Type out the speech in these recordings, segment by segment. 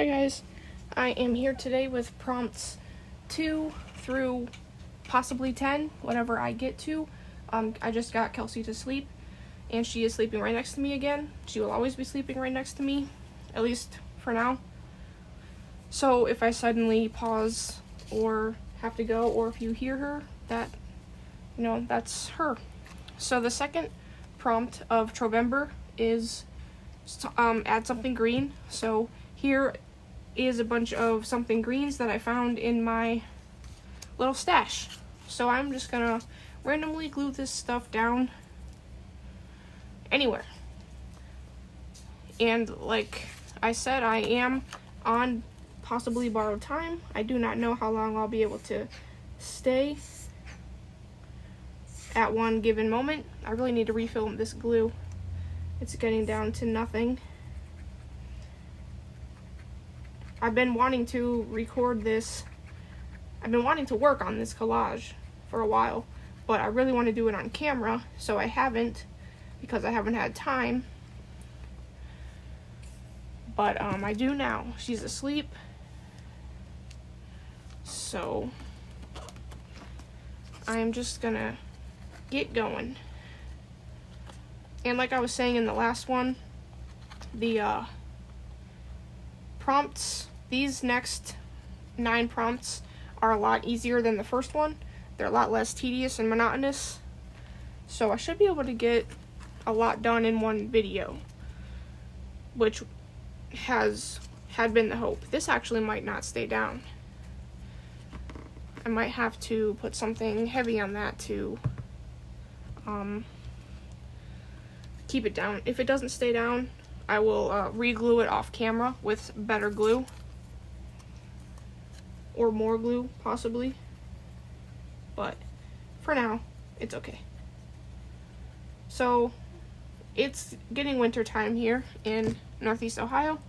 Hi guys, I am here today with prompts 2 through possibly 10, whatever I get to. I just got Kelsey to sleep, and she is sleeping right next to me again. She will always be sleeping right next to me, at least for now. So if I suddenly pause or have to go, or if you hear her, that's her. So the second prompt of Trovember is add something green. So here is a bunch of something greens that I found in my little stash. So I'm just gonna randomly glue this stuff down anywhere. And like I said, I am on possibly borrowed time. I do not know how long I'll be able to stay at one given moment. I really need to refill this glue. It's getting down to nothing. I've been wanting to record this. I've been wanting to work on this collage for a while, but I really want to do it on camera, so I haven't, because I haven't had time. But I do now. She's asleep. So I'm just gonna get going. And like I was saying in the last one, the prompts, these next 9 prompts are a lot easier than the first one. They're a lot less tedious and monotonous. So I should be able to get a lot done in one video, which had been the hope. This actually might not stay down. I might have to put something heavy on that to keep it down. If it doesn't stay down, I will re-glue it off camera with better glue. Or more glue, possibly. But for now, it's okay. So it's getting winter time here in Northeast Ohio,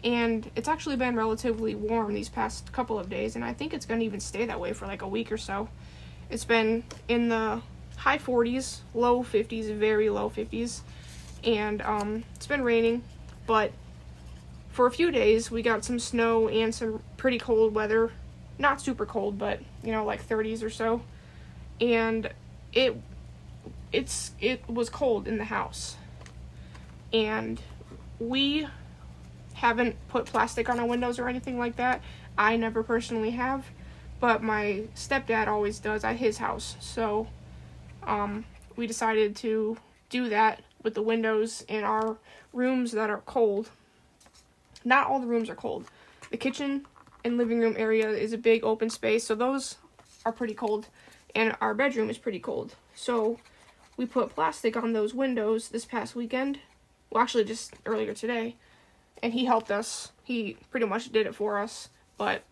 and it's actually been relatively warm these past couple of days, and I think it's going to even stay that way for like a week or so. It's been in the high 40s, low 50s, very low 50s, and it's been raining, but for a few days we got some snow and some pretty cold weather. Not super cold, but like 30s or so. And it was cold in the house. And we haven't put plastic on our windows or anything like that. I never personally have, but my stepdad always does at his house. So we decided to do that with the windows in our rooms that are cold. Not all the rooms are cold. The kitchen and living room area is a big open space, so those are pretty cold, and our bedroom is pretty cold. So we put plastic on those windows this past weekend. Well, actually just earlier today, and he helped us. He pretty much did it for us, but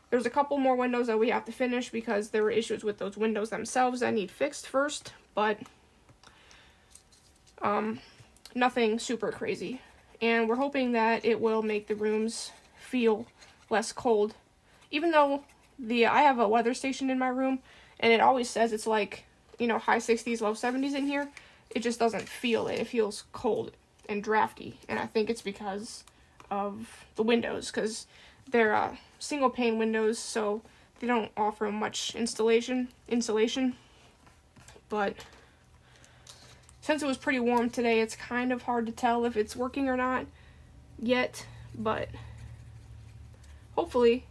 there's a couple more windows that we have to finish because there were issues with those windows themselves that need fixed first, but nothing super crazy. And we're hoping that it will make the rooms feel less cold. Even though I have a weather station in my room, and it always says it's like, high 60s, low 70s in here, it just doesn't feel it. It feels cold and drafty, and I think it's because of the windows, because they're single pane windows, so they don't offer much insulation. But since it was pretty warm today, it's kind of hard to tell if it's working or not yet, but hopefully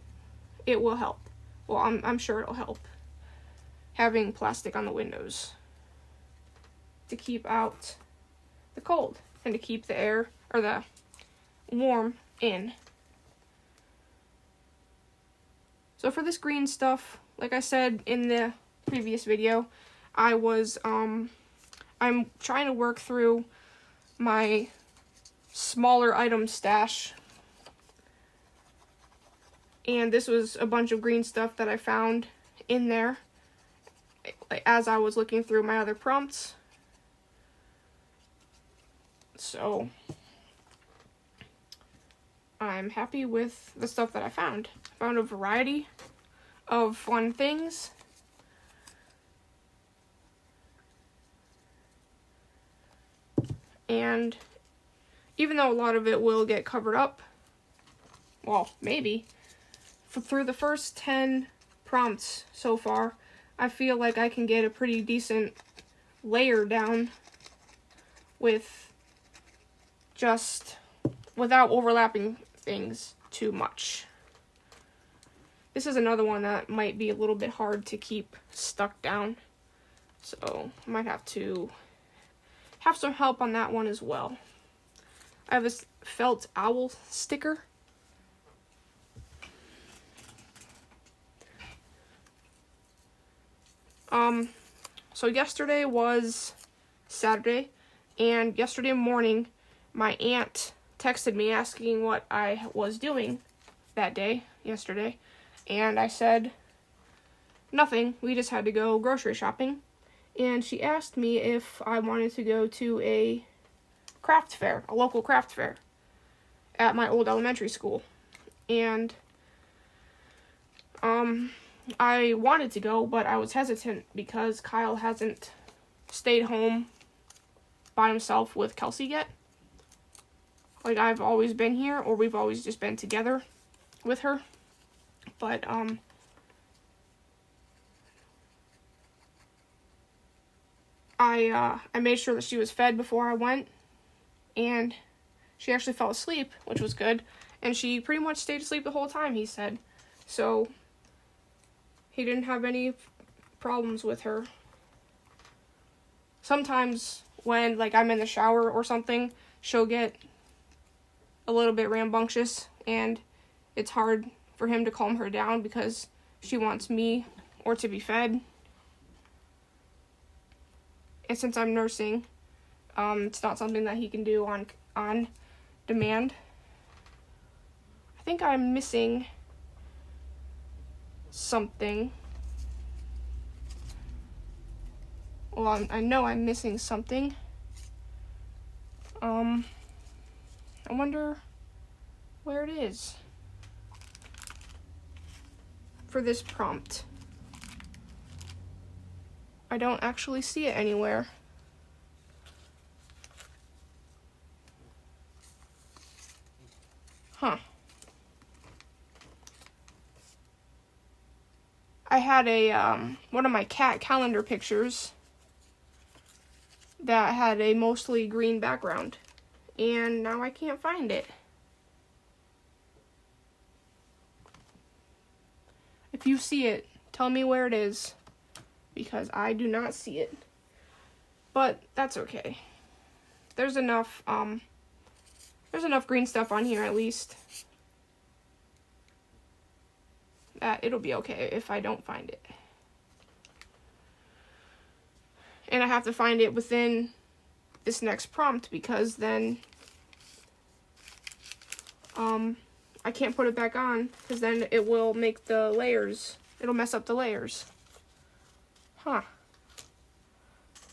it will help. Well, I'm sure it'll help, having plastic on the windows to keep out the cold and to keep the air, or the warm, in. So for this green stuff, like I said in the previous video, I'm trying to work through my smaller item stash, and this was a bunch of green stuff that I found in there as I was looking through my other prompts. So I'm happy with the stuff that I found. I found a variety of fun things. And even though a lot of it will get covered up, well, maybe, through the first 10 prompts so far, I feel like I can get a pretty decent layer down with just without overlapping things too much. This is another one that might be a little bit hard to keep stuck down, so I might have to have some help on that one as well. I have this felt owl sticker. So yesterday was Saturday, and yesterday morning, my aunt texted me asking what I was doing that day, yesterday, and I said nothing. We just had to go grocery shopping, and she asked me if I wanted to go to a craft fair, a local craft fair, at my old elementary school, and I wanted to go, but I was hesitant because Kyle hasn't stayed home by himself with Kelsey yet. Like, I've always been here, or we've always just been together with her. But, I made sure that she was fed before I went, and she actually fell asleep, which was good, and she pretty much stayed asleep the whole time, he said. So he didn't have any problems with her. Sometimes when, like, I'm in the shower or something, she'll get a little bit rambunctious, and it's hard for him to calm her down because she wants me or to be fed. And since I'm nursing, it's not something that he can do on demand. I think I'm missing something. Well, I know I'm missing something. I wonder where it is for this prompt. I don't actually see it anywhere. Huh. I had a, one of my cat calendar pictures that had a mostly green background, and now I can't find it. If you see it, tell me where it is, because I do not see it. But that's okay. There's enough green stuff on here at least that it'll be okay if I don't find it. And I have to find it within this next prompt, because then I can't put it back on, because then it will make the layers, it'll mess up the layers. Huh.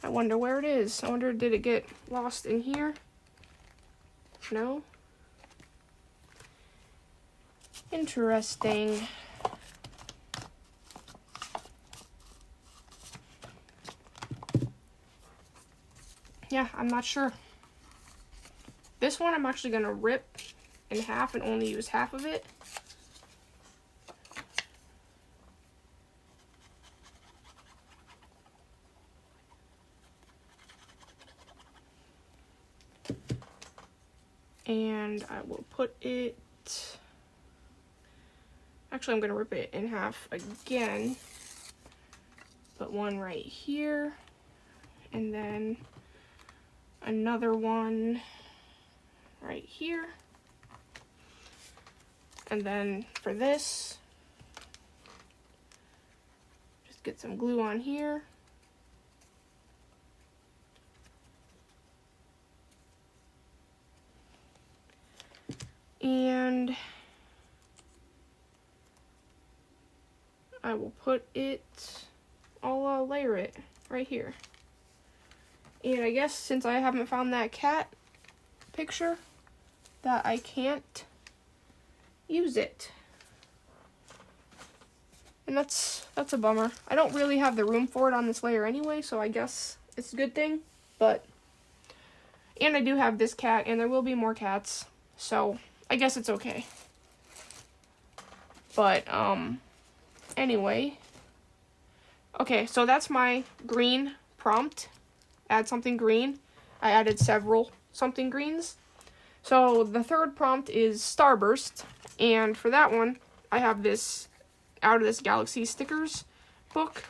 I wonder where it is. I wonder, did it get lost in here? No? Interesting. Yeah, I'm not sure. This one I'm actually going to rip in half and only use half of it. And I will put it, actually I'm going to rip it in half again. Put one right here, and then another one right here. And then for this, just get some glue on here. And I will put it, I'll layer it right here. And I guess since I haven't found that cat picture, that I can't use it. And that's a bummer. I don't really have the room for it on this layer anyway, so I guess it's a good thing. But, and I do have this cat, and there will be more cats, so I guess it's okay. But, anyway. Okay, so that's my green prompt. Add something green. I added several something greens. So the third prompt is Starburst. And for that one, I have this Out of This Galaxy stickers book.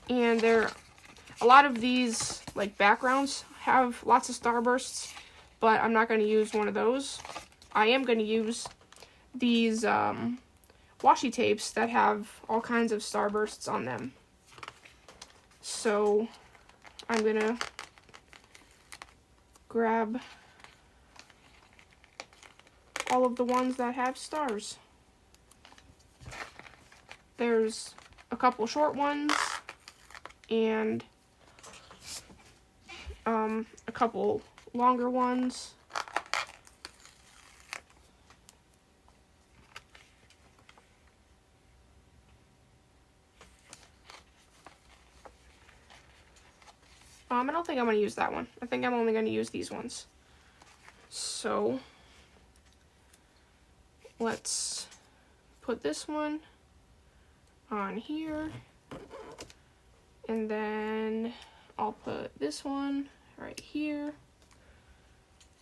And a lot of these, like, backgrounds have lots of starbursts, but I'm not going to use one of those. I am going to use these washi tapes that have all kinds of starbursts on them. So I'm going to grab all of the ones that have stars. There's a couple short ones and a couple longer ones. I don't think I'm going to use that one. I think I'm only going to use these ones. So let's put this one on here. And then I'll put this one right here.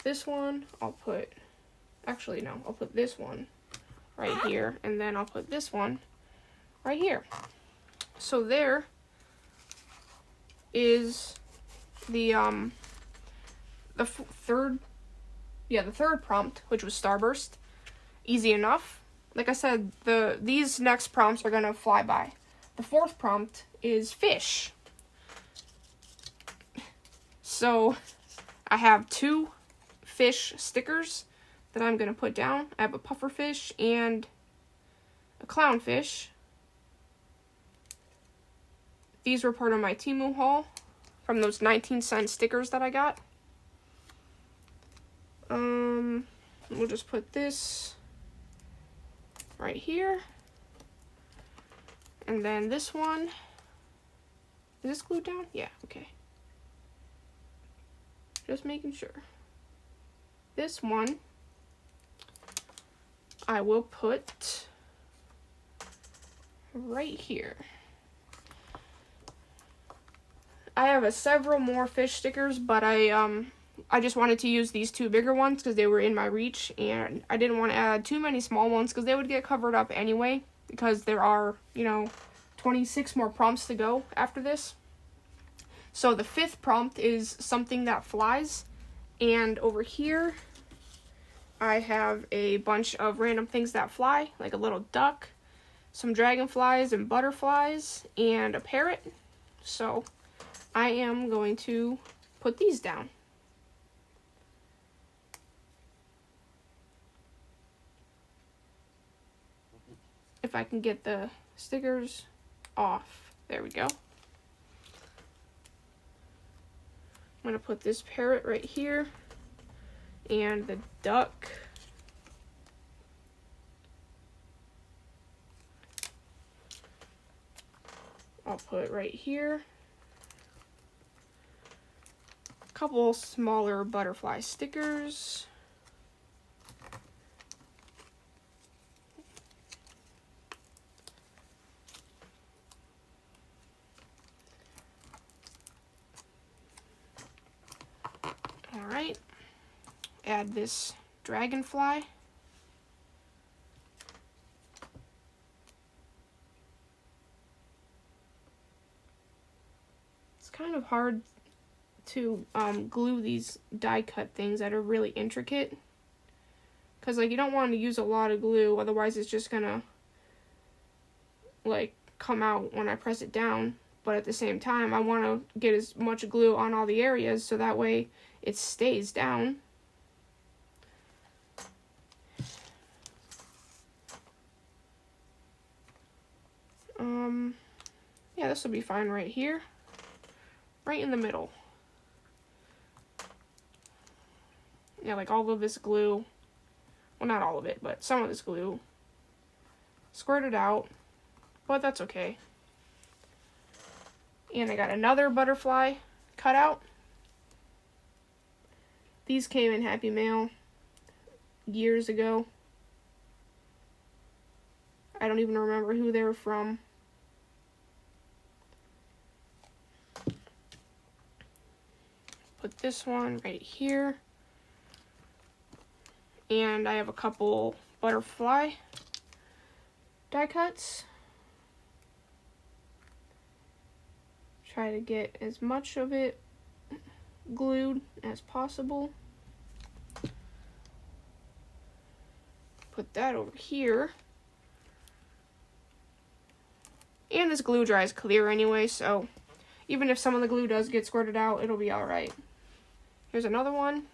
This one I'll put, actually no, I'll put this one right here. And then I'll put this one right here. So there is the third prompt, which was Starburst. Easy enough. Like I said, these next prompts are gonna fly by. The fourth prompt is Fish. So I have 2 fish stickers that I'm gonna put down. I have a puffer fish and a clownfish. These were part of my Temu haul from those 19-cent stickers that I got. We'll just put this right here. And then this one. Is this glued down? Yeah, okay. Just making sure. This one I will put right here. I have several more fish stickers, but I just wanted to use these 2 bigger ones because they were in my reach, and I didn't want to add too many small ones because they would get covered up anyway, because there are, 26 more prompts to go after this. So the 5th prompt is Something That Flies, and over here I have a bunch of random things that fly, like a little duck, some dragonflies and butterflies, and a parrot. So I am going to put these down. If I can get the stickers off. There we go. I'm going to put this parrot right here and the duck. I'll put right here. A couple smaller butterfly stickers. Alright, add this dragonfly. It's kind of hard to glue these die cut things that are really intricate, because you don't want to use a lot of glue, otherwise it's just gonna come out when I press it down. But at the same time, I want to get as much glue on all the areas so that way it stays down. Yeah, this will be fine right here. Right in the middle. Yeah, all of this glue, well, not all of it, but some of this glue squirted out, but that's okay. And I got another butterfly cut out. These came in Happy Mail years ago. I I don't even remember who they were from. Put this one right here. And I have a couple butterfly die cuts. Try to get as much of it glued as possible. Put that over here. And this glue dries clear anyway, so even if some of the glue does get squirted out, it'll be alright. Here's another one.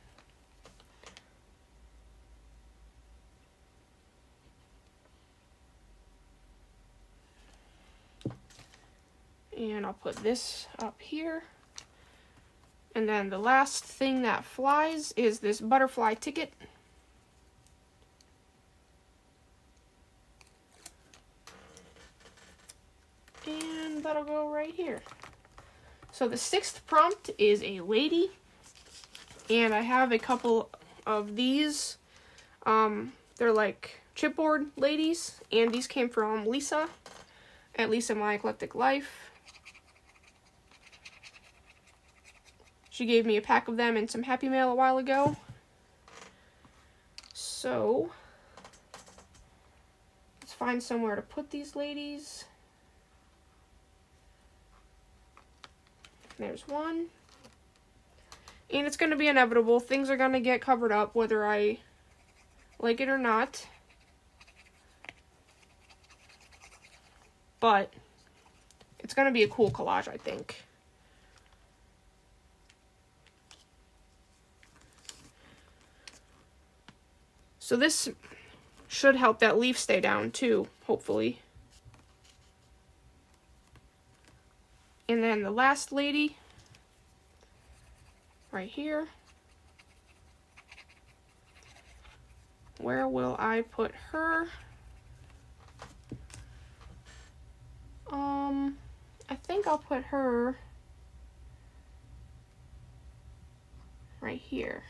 And I'll put this up here. And then the last thing that flies is this butterfly ticket. And that'll go right here. So the 6th prompt is a lady. And I have a couple of these. They're like chipboard ladies. And these came from Lisa at Lisa My Eclectic Life. She gave me a pack of them in some Happy Mail a while ago. So, let's find somewhere to put these ladies. There's one. And it's going to be inevitable. Things are going to get covered up whether I like it or not. But it's going to be a cool collage, I think. So this should help that leaf stay down too, hopefully. And then the last lady, right here. Where will I put her? I think I'll put her right here.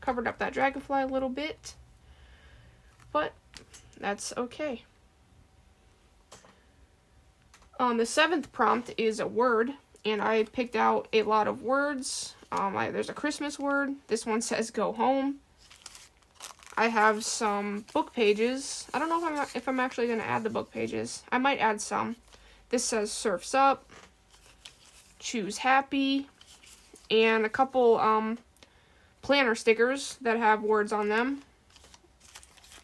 Covered up that dragonfly a little bit. But that's okay. The 7th prompt is a word, and I picked out a lot of words. There's a Christmas word. This one says go home. I have some book pages. I don't know if I'm actually going to add the book pages. I might add some. This says surfs up, choose happy, and a couple planner stickers that have words on them.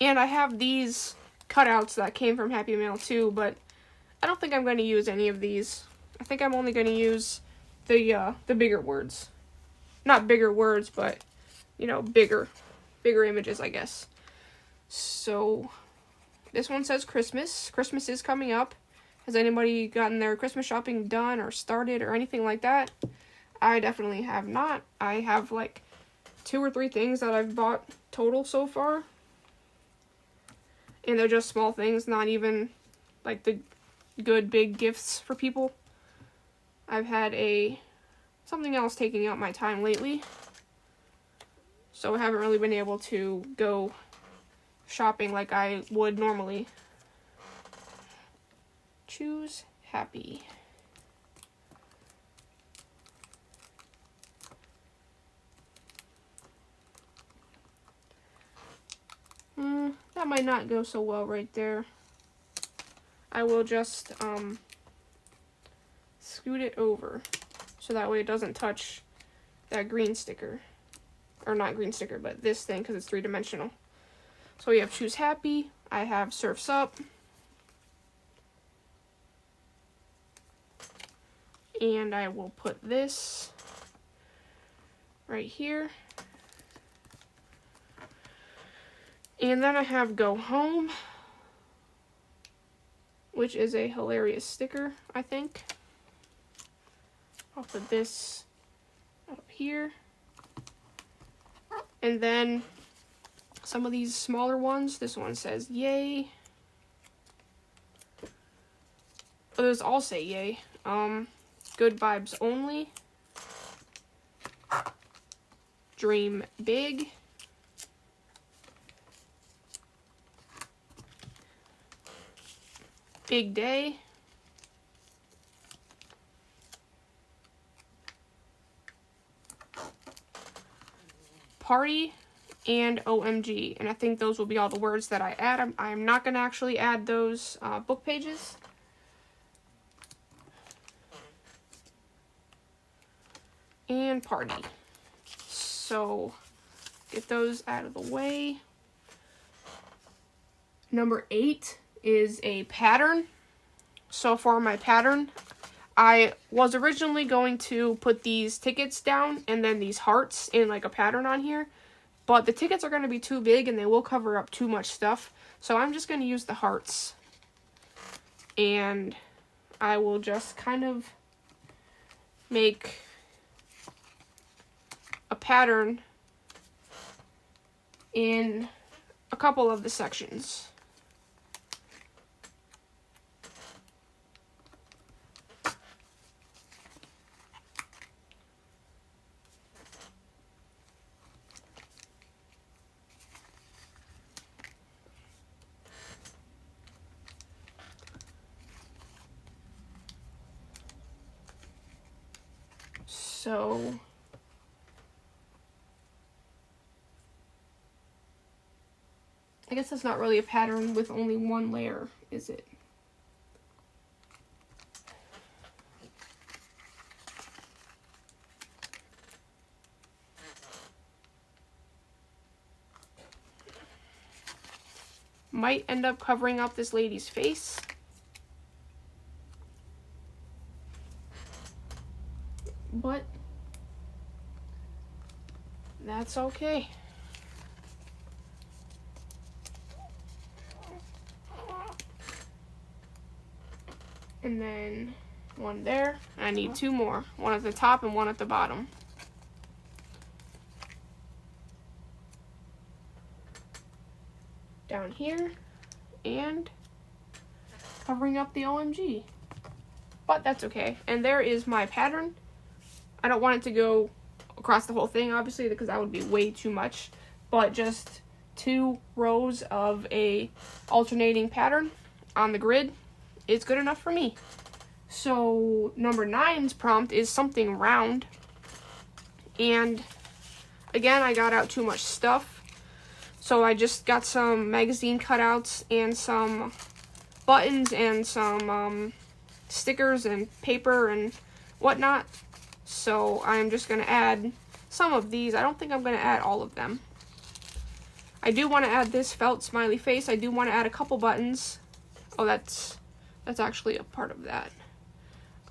And I have these cutouts that came from Happy Mail too, but I don't think I'm going to use any of these. I think I'm only going to use the bigger words. Not bigger words, but, you know, bigger images, I guess. So, this one says Christmas. Christmas is coming up. Has anybody gotten their Christmas shopping done or started or anything like that? I definitely have not. I have like 2 or 3 things that I've bought total so far. And they're just small things, not even like the good big gifts for people. I've had something else taking up my time lately. So I haven't really been able to go shopping like I would normally. Choose happy. That might not go so well right there. I will just scoot it over so that way it doesn't touch that green sticker. Or not green sticker, but this thing because it's 3-dimensional. So we have choose happy. I have surfs up. And I will put this right here. And then I have go home, which is a hilarious sticker, I think. I'll put this up here. And then some of these smaller ones. This one says yay. Others all say yay. Good vibes only. Dream big. Big Day, Party, and OMG. And I think those will be all the words that I add. I'm not going to actually add those book pages. And Party. So get those out of the way. Number 8 is a pattern. So for my pattern, I was originally going to put these tickets down and then these hearts in like a pattern on here, but the tickets are going to be too big and they will cover up too much stuff. So I'm just going to use the hearts, and I will just kind of make a pattern in a couple of the sections. So I guess that's not really a pattern with only one layer, is it? Might end up covering up this lady's face. But that's okay. And then one there. I need 2 more. One at the top and one at the bottom. Down here. And covering up the OMG. But that's okay. And there is my pattern. I don't want it to go across the whole thing, obviously, because that would be way too much. But just 2 rows of a alternating pattern on the grid is good enough for me. So number 9's prompt is something round. And again, I got out too much stuff. So I just got some magazine cutouts and some buttons and some stickers and paper and whatnot. So I'm just going to add some of these. I don't think I'm going to add all of them. I do want to add this felt smiley face. I do want to add a couple buttons. Oh, that's actually a part of that.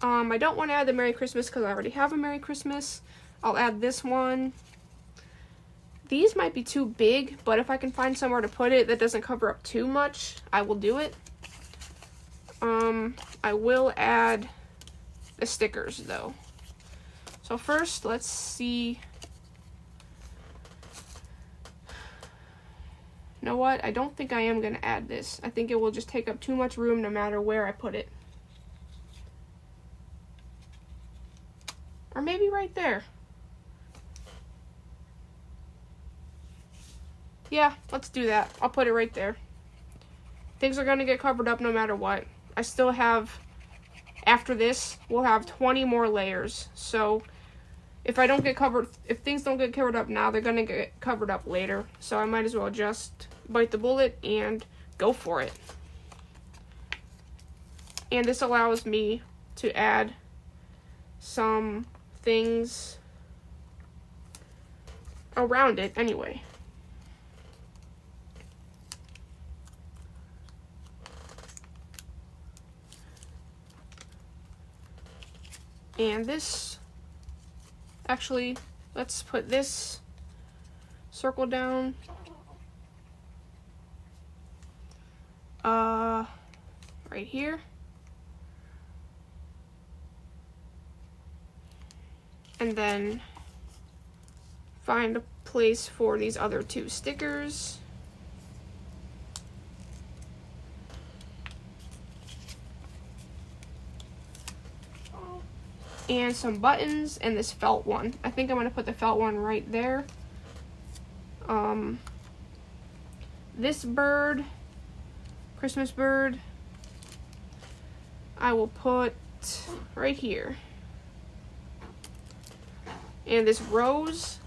I don't want to add the Merry Christmas because I already have a Merry Christmas. I'll add this one. These might be too big, but if I can find somewhere to put it that doesn't cover up too much, I will do it. I will add the stickers though. So first, let's see. You know what? I don't think I am going to add this. I think it will just take up too much room no matter where I put it. Or maybe right there. Yeah, let's do that. I'll put it right there. Things are going to get covered up no matter what. I still have, after this, we'll have 20 more layers. So if things don't get covered up now, they're going to get covered up later. So I might as well just bite the bullet and go for it. And this allows me to add some things around it anyway. And this, actually, let's put this circle down. Right here. And then find a place for these other 2 stickers. And some buttons and this felt one. I think I'm going to put the felt one right there. This bird, Christmas bird, I will put right here. And this rose,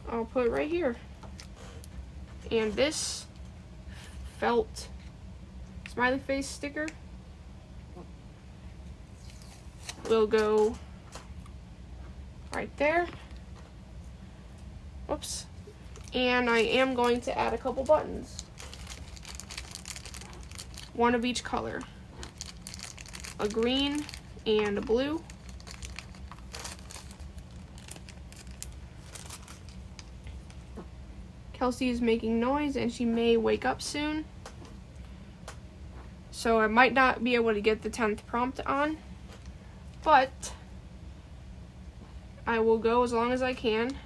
I'll put right here. And this felt smiley face sticker will go right there. Whoops. And I am going to add a couple buttons. One of each color. A green and a blue. Kelsey is making noise and she may wake up soon. So I might not be able to get the 10th prompt on, but I will go as long as I can.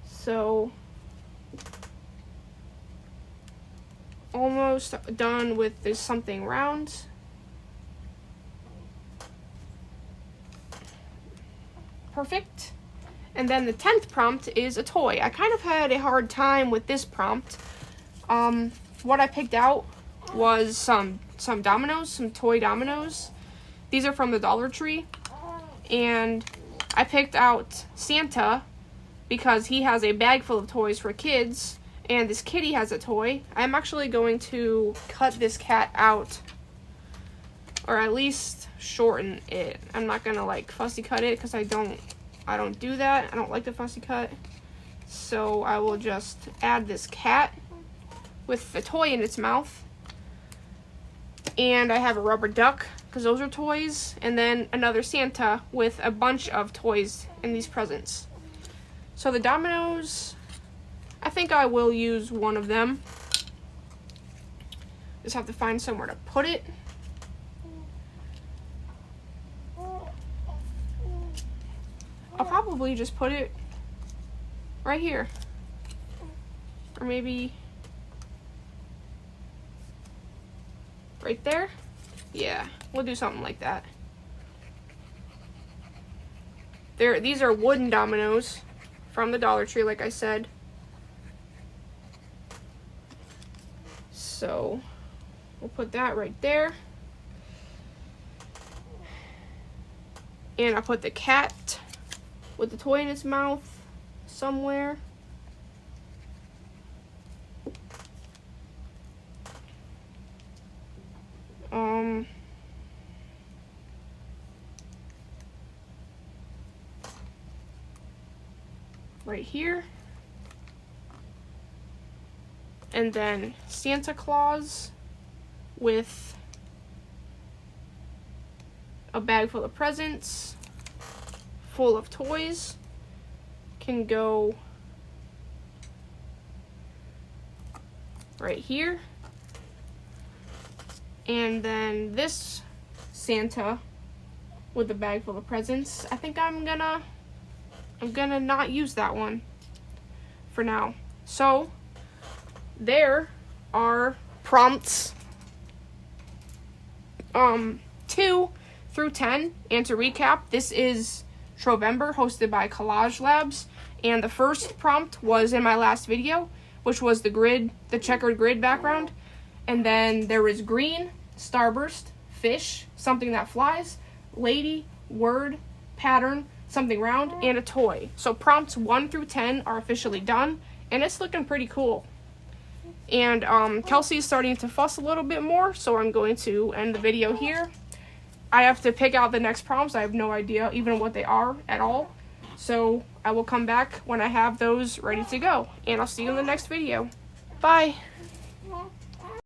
So, almost done with this something round. Perfect. And then the 10th prompt is a toy. I kind of had a hard time with this prompt. What I picked out was some dominoes, some toy dominoes. These are from the Dollar Tree. And I picked out Santa because he has a bag full of toys for kids. And this kitty has a toy. I'm actually going to cut this cat out, or at least shorten it. I'm not gonna like fussy cut it because I don't do that. I don't like the fussy cut. So I will just add this cat with the toy in its mouth. And I have a rubber duck because those are toys. And then another Santa with a bunch of toys in these presents. So the dominoes, I think I will use one of them. Just have to find somewhere to put it. I'll probably just put it right here. Or maybe right there. Yeah, we'll do something like that. These are wooden dominoes from the Dollar Tree, like I said. So we'll put that right there. And I'll put the cat with the toy in its mouth somewhere. Right here. And then Santa Claus with a bag full of presents, full of toys, can go right here. And then this Santa with a bag full of presents, I think I'm gonna not use that one for now. So there are prompts 2 through 10. And to recap, this is Trovember, hosted by Collage Labs. And the first prompt was in my last video, which was the checkered grid background. And then there was green, starburst, fish, something that flies, lady, word, pattern, something round, and a toy. So prompts 1 through 10 are officially done, and it's looking pretty cool. And Kelsey's starting to fuss a little bit more, so I'm going to end the video here. I have to pick out the next prompts. I have no idea even what they are at all. So I will come back when I have those ready to go. And I'll see you in the next video. Bye!